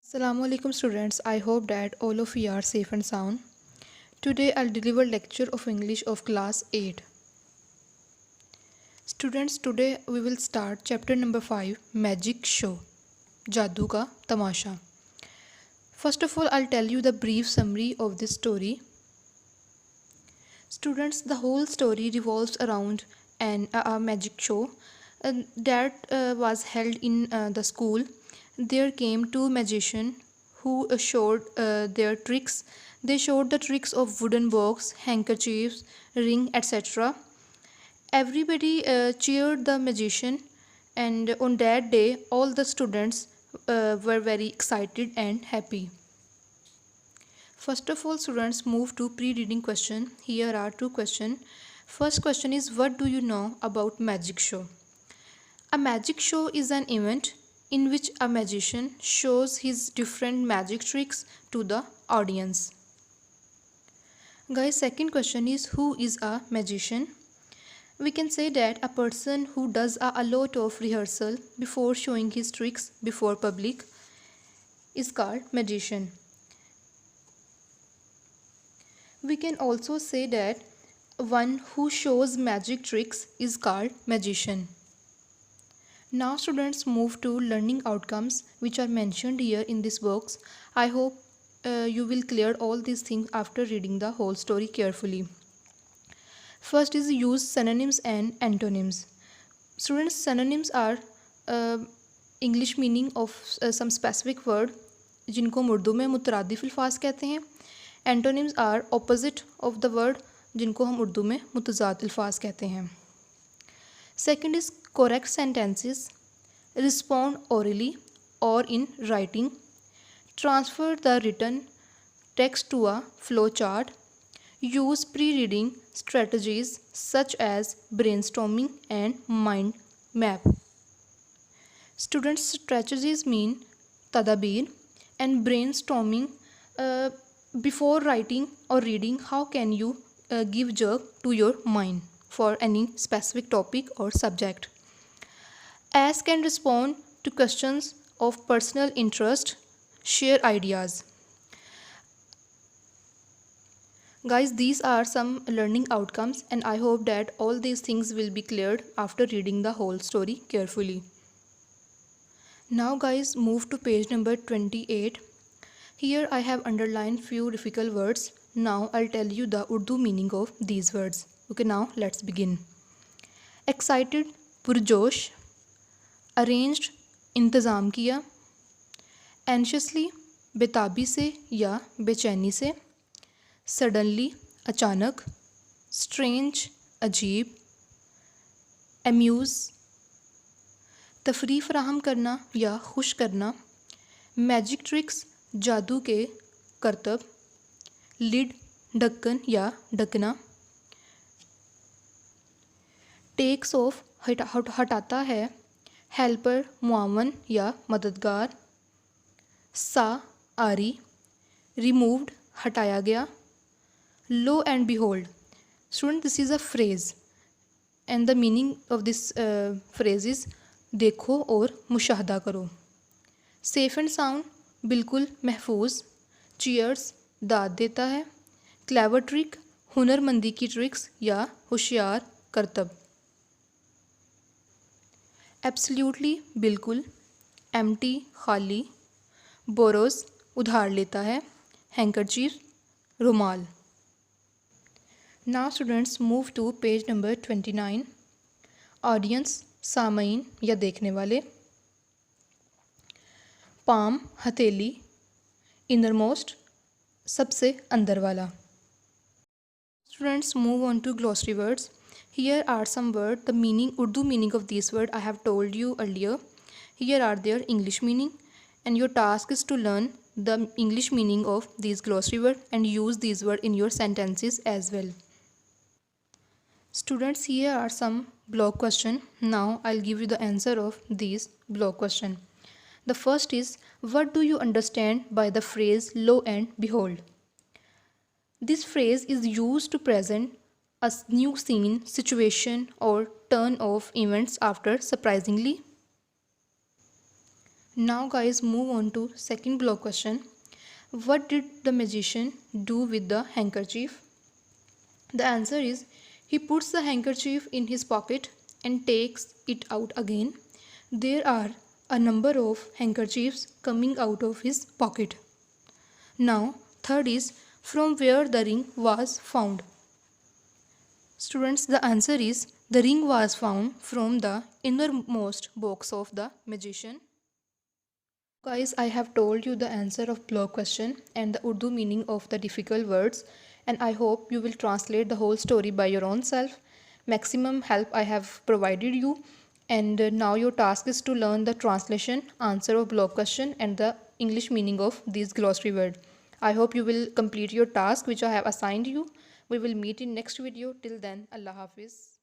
Assalamu alaikum students. I hope that all of you are safe and sound. Today I'll deliver lecture of English of class 8. Students, today we will start chapter number 5, Magic Show. Jadoo ka tamasha. First of all, I'll tell you the brief summary of this story. Students, the whole story revolves around a magic show that was held in the school. There came two magicians who showed their tricks. They showed the tricks of wooden box, handkerchiefs, ring, etc. Everybody cheered the magician, and on that day, all the students were very excited and happy. First of all, students, move to pre-reading question. Here are two questions. First question is, what do you know about magic show? A magic show is an event in which a magician shows his different magic tricks to the audience. Guys, second question is, who is a magician? We can say that a person who does a lot of rehearsal before showing his tricks before public is called magician. We can also say that one who shows magic tricks is called magician. Now students, move to learning outcomes which are mentioned here in this box. I hope you will clear all these things after reading the whole story carefully. First is use synonyms and antonyms. Students, synonyms are English meaning of some specific word जिनको हम उर्दू में मुतरादिफ अल्फाज कहते हैं. Antonyms are opposite of the word जिनको हम उर्दू में मुतज़ाद अल्फाज कहते हैं. Second is correct sentences. Respond orally or in writing. Transfer the written text to a flow chart. Use pre-reading strategies such as brainstorming and mind map. Students, strategies mean tadabir, and brainstorming before writing or reading. How can you give jerk to your mind for any specific topic or subject? Ask and respond to questions of personal interest. Share ideas. Guys, these are some learning outcomes, and I hope that all these things will be cleared after reading the whole story carefully. Now guys, move to page number 28. Here I have underlined few difficult words. Now I'll tell you the Urdu meaning of these words. Okay, now let's begin. Excited, पुरजोश. Arranged, इंतज़ाम किया. Anxiously, बेताबी से या बेचैनी से. Suddenly, अचानक. Strange, अजीब. Amuse, तफरीह फराहम करना या खुश करना. मैजिक ट्रिक्स, जादू के करतब. लिड, ढक्कन या ढकना. टेक्स ऑफ, हटाता है. हेल्पर, मुआवन या मददगार. सा, आरी. रिमूव्ड, हटाया गया. Lo and behold. Student, this is a phrase and the meaning of this phrase is देखो और मुशाहदा करो. सेफ एंड साउंड, बिल्कुल महफूज. चीयर्स, दाद देता है. क्लेवर ट्रिक, हुनरमंदी की ट्रिक्स या होशियार करतब. एब्सोल्युटली, बिल्कुल. एम्प्टी, खाली. बोरोस, उधार लेता है. हैंकरचीफ, रुमाल. Now students, move to page number 29. Audience, सामईन या देखने वाले. पाम, हथेली. इनरमोस्ट, सबसे अंदर वाला. Students, move on to glossary words. Here are some words. The meaning, Urdu meaning of these words I have told you earlier. Here are their English meaning, and your task is to learn the English meaning of these glossary words and use these words in your sentences as well. Students, here are some block question. Now I'll give you the answer of these block question. The first is, what do you understand by the phrase lo and behold? This phrase is used to present a new scene, situation, or turn of events after surprisingly. Now guys, move on to second block question. What did the magician do with the handkerchief? The answer is he puts the handkerchief in his pocket and takes it out again. There are a number of handkerchiefs coming out of his pocket. Now, third is from where the ring was found. Students, the answer is the ring was found from the innermost box of the magician. Guys, I have told you the answer of block question and the Urdu meaning of the difficult words, and I hope you will translate the whole story by your own self. Maximum help I have provided you, and now your task is to learn the translation, answer of block question and the English meaning of these glossary words. I hope you will complete your task which I have assigned you. We will meet in next video. Till then, Allah Hafiz.